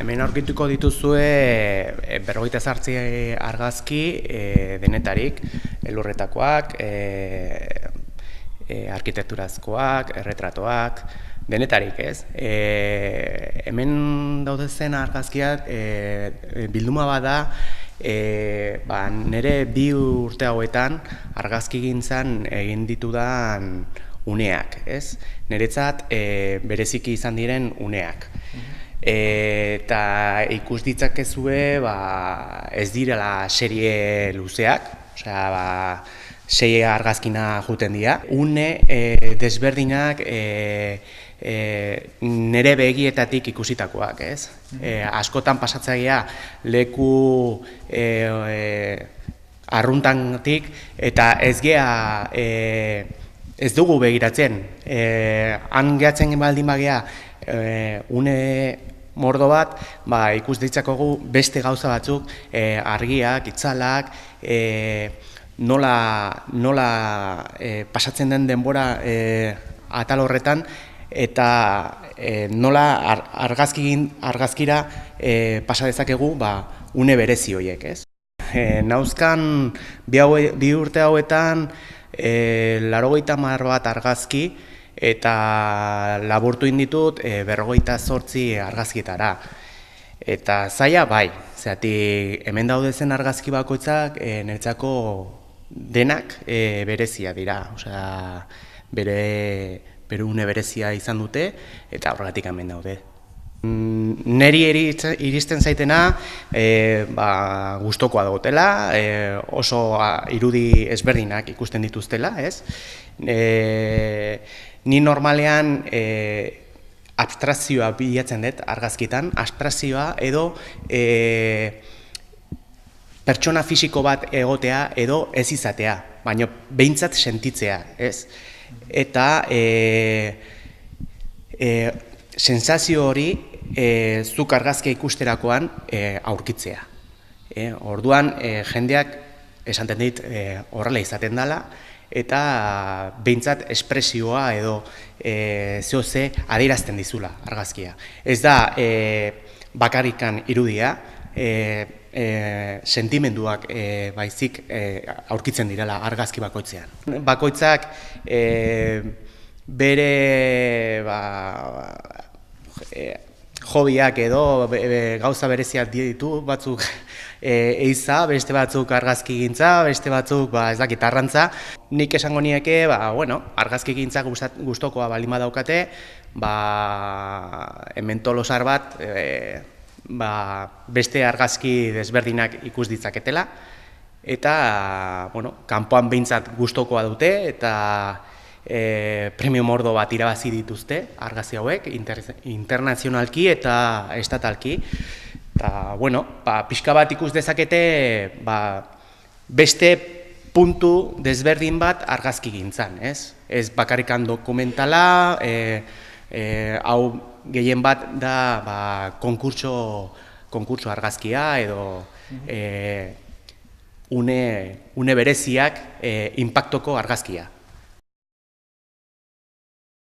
Hemen aurkituko dituzue 58 argazki denetarik, elurretakoak, arkitekturazkoak, erretratoak, denetarik, ez? Hemen daudezen argazkiak bilduma bada, nire 2 urte hauetan argazkigintzan egin ditudan uneak, ez? Niretzat bereziki izan diren uneak. Eta ikus ditzakezue ez direla serie luzeak, osea, 6 argazkina juten dira. Une desberdinak nire begietatik ikusitakoak, ez? Askotan pasatzaia leku arruntantik eta ez dugu begiratzen. Han gehatzen baldin bagea une mordo bat, ikus ditzakogu beste gauza batzuk, argiak, itzalak, nola pasatzen den denbora atal horretan, eta nola argazkira pasa dezakegu une berezi horiek, ez? Nauzkan 2 urte hauetan 91 bat argazki, eta laburtu inditut 58 argazkietara. Eta zaila bai, hemen daudezen argazki bakoitzak niretzako denak berezia dira, osea, bere une berezia izan dute, eta horregatik hemen daude. Neri iristen zaitena gustokoa dagotela, oso irudi ezberdinak ikusten dituztela, ez? Ni normalean abstrakzioa bilatzen dut argazkitan, abstrakzioa edo pertsona fisiko bat egotea edo ez izatea, baina behintzat sentitzea, ez? Eta sensazio hori zuk argazkia ikusterakoan aurkitzea. Orduan jendeak esaten dit horrela izaten dela, eta behintzat espresioa edo zehose adierazten dizula argazkia. Ez da bakarrikan irudia, sentimenduak baizik aurkitzen direla argazki bakoitzean. Bakoitzak bere hobiak edo gauza bereziak ditu, batzuk eiza, beste batzuk argazkigintza, beste batzuk ez dakit arrantza. Nik esango nieke, argazkigintza gustokoa baldin badaukate, hemen tolosar bat beste argazki desberdinak ikus ditzaketela, eta kanpoan behintzat gustokoa dute, eta premio mordo bat irabazi dituzte argazki hauek, internazionalki eta estatalki. Eta, pixka bat ikus dezakete beste puntu desberdin bat argazkigintzan, ez? Ez bakarrikan dokumentala, hau gehien bat da konkurtso argazkia edo une bereziak inpaktoko argazkia.